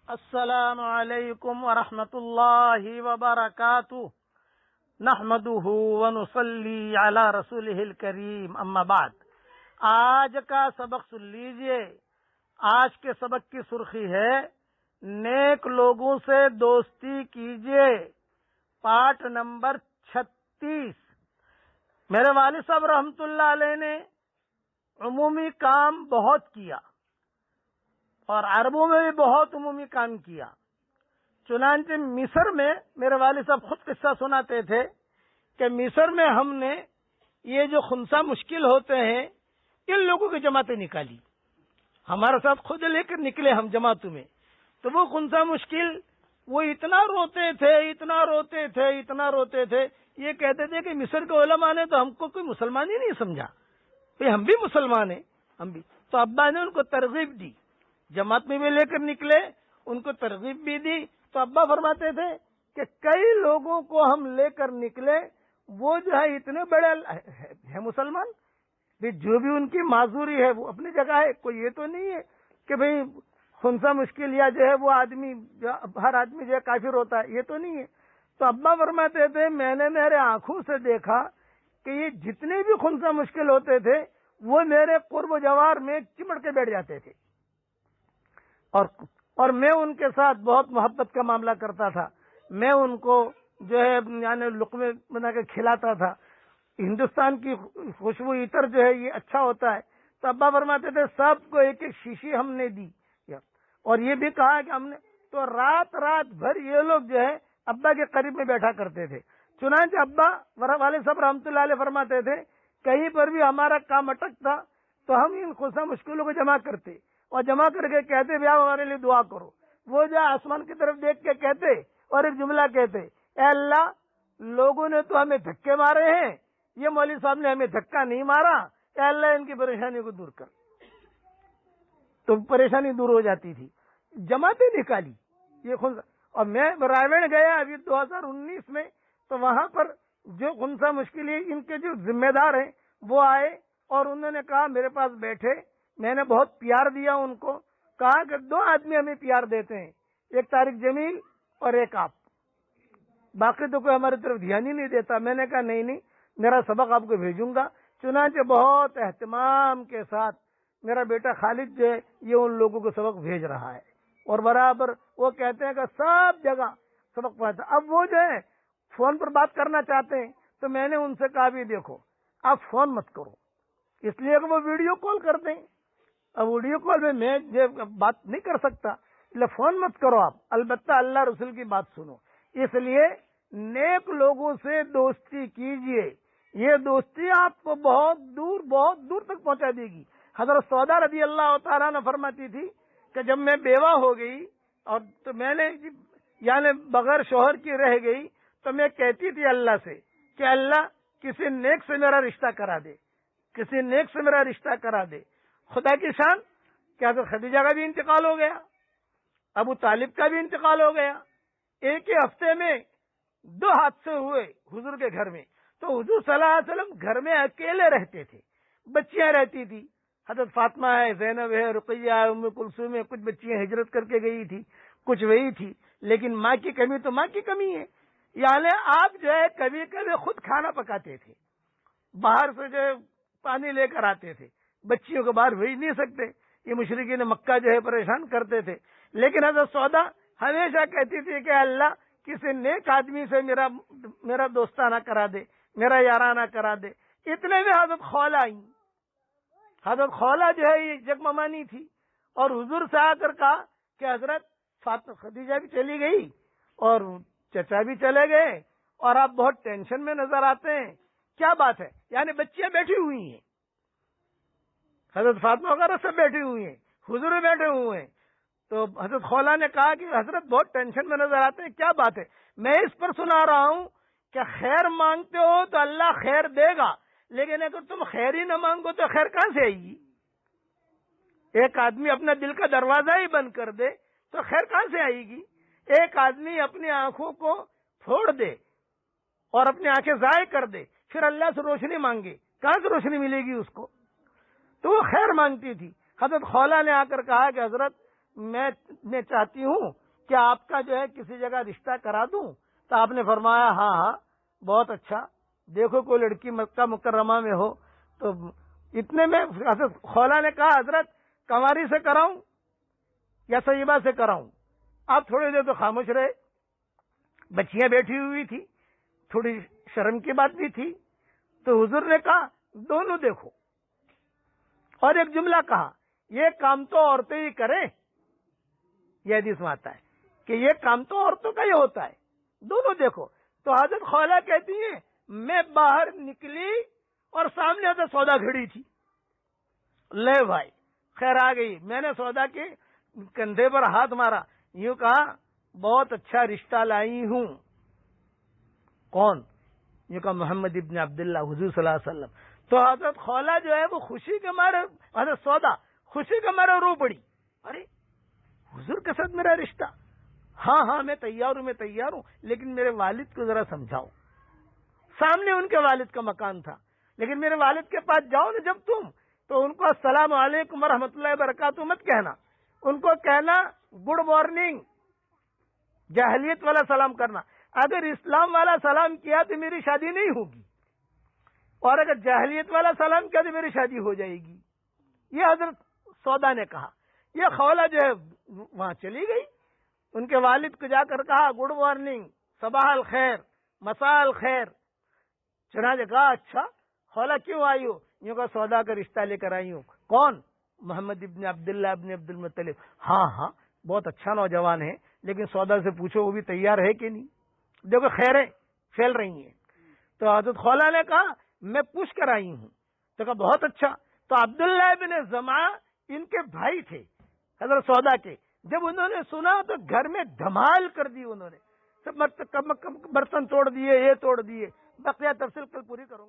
السلام علیکم ورحمۃ اللہ وبرکاتہ نحمده ونصلی علی رسولہ الکریم اما بعد۔ آج کا سبق سن لیجئے۔ آج کے سبق کی سرخی ہے نیک لوگوں سے دوستی کیجئے، پارٹ نمبر 36۔ میرے والد صاحب رحمت اللہ علیہ نے عمومی کام بہت کیا اور عربوں میں بھی بہت عمومی کام کیا۔ چنانچہ مصر میں میرے والد صاحب خود قصہ سناتے تھے کہ مصر میں ہم نے یہ جو خنثی مشکل ہوتے ہیں ان لوگوں کی جماعتیں نکالی، ہمارے ساتھ خود لے کر نکلے ہم جماعتوں میں۔ تو وہ خنثی مشکل وہ اتنا روتے تھے، یہ کہتے تھے کہ مصر کے علماء نے تو ہم کو کوئی مسلمان ہی نہیں سمجھا، بھئی ہم بھی مسلمان ہیں، ہم بھی۔ تو ابا نے ان کو ترغیب دی، جماعت میں بھی لے کر نکلے، ان کو ترغیب بھی دی۔ تو ابا فرماتے تھے کہ کئی لوگوں کو ہم لے کر نکلے، وہ جو ہے اتنے بڑے ہے مسلمان، جو بھی ان کی معذوری ہے وہ اپنی جگہ ہے، کوئی یہ تو نہیں ہے کہ بھئی خنثی مشکل یا جو ہے وہ آدمی ہر آدمی جو ہے کافر ہوتا ہے، یہ تو نہیں ہے۔ تو ابا فرماتے تھے میں نے میرے آنکھوں سے دیکھا کہ یہ جتنے بھی خنثی مشکل ہوتے تھے وہ میرے قرب و جوار میں چمٹ کے بیٹھ جاتے تھے، اور میں ان کے ساتھ بہت محبت کا معاملہ کرتا تھا، میں ان کو جو ہے یعنی لقمے بنا کے کھلاتا تھا۔ ہندوستان کی خوشبو عطر جو ہے یہ اچھا ہوتا ہے۔ تو ابا فرماتے تھے سب کو ایک ایک شیشی ہم نے دی، اور یہ بھی کہا کہ ہم نے تو رات بھر یہ لوگ جو ہے ابا کے قریب میں بیٹھا کرتے تھے۔ چنانچہ ابا والد صاحب رحمۃ اللہ علیہ فرماتے تھے کہیں پر بھی ہمارا کام اٹکتا تو ہم ان خنثی مشکلوں کو جمع کرتے اور جمع کر کے کہتے بھی آپ ہمارے لیے دعا کرو۔ وہ جو آسمان کی طرف دیکھ کے کہتے اور ایک جملہ کہتے، اے اللہ لوگوں نے تو ہمیں دھکے مارے ہیں، یہ مولوی صاحب نے ہمیں دھکا نہیں مارا، اے اللہ ان کی پریشانی کو دور کر۔ تو پریشانی دور ہو جاتی تھی، جماعتیں نکالی یہ خنثی۔ اور میں رائے گیا ابھی 2019 میں، تو وہاں پر جو خنثی مشکل ہے ان کے جو ذمہ دار ہیں وہ آئے اور انہوں نے کہا میرے پاس بیٹھے، میں نے بہت پیار دیا ان کو، کہا کہ 2 آدمی ہمیں پیار دیتے ہیں، ایک طارق جمیل اور ایک آپ، باقی تو کوئی ہماری طرف دھیان ہی نہیں دیتا۔ میں نے کہا نہیں میرا سبق آپ کو بھیجوں گا۔ چنانچہ بہت اہتمام کے ساتھ میرا بیٹا خالد جو ہے یہ ان لوگوں کو سبق بھیج رہا ہے، اور برابر وہ کہتے ہیں کہ سب جگہ سبق پڑھاتا۔ اب وہ جو ہے فون پر بات کرنا چاہتے ہیں تو میں نے ان سے کہا بھی دیکھو آپ فون مت کرو، اس لیے کہ وہ ویڈیو کال کرتے ہیں، اب ویڈیو کال میں بات نہیں کر سکتا، اس لیے فون مت کرو آپ، البتہ اللہ رسول کی بات سنو۔ اس لیے نیک لوگوں سے دوستی کیجئے، یہ دوستی آپ کو بہت دور تک پہنچا دے گی۔ حضرت سودا رضی اللہ تعالیٰ نے فرماتی تھی کہ جب میں بیوہ ہو گئی اور تو میں نے یعنی بغیر شوہر کی رہ گئی تو میں کہتی تھی اللہ سے کہ اللہ کسی نیک سے میرا رشتہ کرا دے، کسی نیک سے میرا رشتہ کرا دے۔ خدا کی شان کہ حضرت خدیجہ کا بھی انتقال ہو گیا، ابو طالب کا بھی انتقال ہو گیا، ایک ہی ہفتے میں 2 حادثے ہوئے حضور کے گھر میں۔ تو حضور صلی اللہ علیہ وسلم گھر میں اکیلے رہتے تھے، بچیاں رہتی تھی، حضرت فاطمہ ہے، زینب ہے، رقیہ ہے، ام کلثوم ہے، کچھ بچیاں ہجرت کر کے گئی تھی، کچھ وہی تھی، لیکن ماں کی کمی تو ماں کی کمی ہے۔ یعنی آپ جو ہے کبھی کبھی خود کھانا پکاتے تھے، باہر سے جو ہے پانی لے کر آتے تھے، بچیوں کو باہر بھیج نہیں سکتے، یہ مشرکین مکہ جو ہے پریشان کرتے تھے، لیکن حضرت سودا ہمیشہ کہتی تھی کہ اللہ کسی نیک آدمی سے میرا دوستانہ کرا دے، میرا یارانہ کرا دے۔ اتنے میں حضرت خولہ آئی، حضرت خولہ جو ہے یہ جگممانی تھی، اور حضور سے آ کر کہا کہ حضرت فاطمہ خدیجہ بھی چلی گئی اور چچا بھی چلے گئے اور آپ بہت ٹینشن میں نظر آتے ہیں، کیا بات ہے؟ یعنی بچیاں بیٹھی ہوئی ہیں، حضرت فاطمہ وغیرہ سب بیٹھی ہوئی ہیں، حضور بھی بیٹھے ہوئے ہیں۔ تو حضرت خولہ نے کہا کہ حضرت بہت ٹینشن میں نظر آتے ہیں، کیا بات ہے؟ میں اس پر سنا رہا ہوں کہ خیر مانگتے ہو تو اللہ خیر دے گا، لیکن اگر تم خیر ہی نہ مانگو تو خیر کہاں سے آئے گی؟ ایک آدمی اپنا دل کا دروازہ ہی بند کر دے تو خیر کہاں سے آئے گی؟ ایک آدمی اپنی آنکھوں کو پھوڑ دے اور اپنی آنکھیں ضائع کر دے، پھر اللہ سے روشنی مانگے، کہاں سے روشنی ملے گی اس کو؟ تو وہ خیر مانگتی تھی۔ حضرت خولہ نے آ کر کہا کہ حضرت میں چاہتی ہوں کہ آپ کا جو ہے کسی جگہ رشتہ کرا دوں. تو آپ نے فرمایا ہاں ہاں بہت اچھا، دیکھو کوئی لڑکی مکہ مکرمہ میں ہو. تو اتنے میں حضرت خولا نے کہا حضرت کنواری سے کراؤں یا طیبہ سے کراؤں؟ آپ تھوڑی دیر تو خاموش رہے، بچیاں بیٹھی ہوئی تھی، تھوڑی شرم کی بات بھی تھی. تو حضور نے کہا دونوں دیکھو، اور ایک جملہ کہا یہ کام تو عورتیں ہی کریں. یہ حدیث میں آتا ہے کہ یہ کام تو عورتوں کا ہی ہوتا ہے، دونوں دیکھو. تو حضرت خولا کہتی ہیں میں باہر نکلی اور سامنے حضرت سودا کھڑی تھی. لے بھائی خیر آ گئی. میں نے سودا کے کندھے پر ہاتھ مارا، یوں کہا بہت اچھا رشتہ لائی ہوں. کون؟ یوں کہا محمد ابن عبداللہ، حضور صلی اللہ علیہ وسلم. تو حضرت خولا جو ہے وہ خوشی کے مارے، حضرت سودا خوشی کے مارے رو پڑی. ارے حضور کے ساتھ میرا رشتہ؟ ہاں ہاں میں تیار ہوں لیکن میرے والد کو ذرا سمجھاؤ. سامنے ان کے والد کا مکان تھا، لیکن میرے والد کے پاس جاؤ نا جب تم، تو ان کو السلام علیکم ورحمۃ اللہ وبرکاتہ مت کہنا، ان کو کہنا گڈ مارننگ، جاہلیت والا سلام کرنا. اگر اسلام والا سلام کیا تو میری شادی نہیں ہوگی، اور اگر جاہلیت والا سلام کیا تو میری شادی ہو جائے گی. یہ حضرت سودا نے کہا. یہ خولا جو ہے وہاں چلی گئی، ان کے والد کو جا کر کہا گڈ مارننگ، صباح الخیر، مساء الخیر. چنانچہ کہا اچھا خولا کیوں آئی ہو؟ یوں کہا سودا کا رشتہ لے کر آئی ہوں. کون؟ محمد ابن عبداللہ ابن عبد المطلب. ہاں ہاں بہت اچھا نوجوان ہے، لیکن سودا سے پوچھو وہ بھی تیار ہے کہ نہیں. دیکھو خیریں پھیل رہی ہیں. تو حضرت خولا نے کہا میں پوچھ کر آئی ہوں. تو کہا بہت اچھا. تو عبداللہ ابن زمع ان کے بھائی تھے حضرت سودا کے. جب انہوں نے سنا تو گھر میں دھمال کر دی، انہوں نے سب برتن توڑ دیے، یہ توڑ دیے. بقیہ تفصیل کل پوری کروں گا.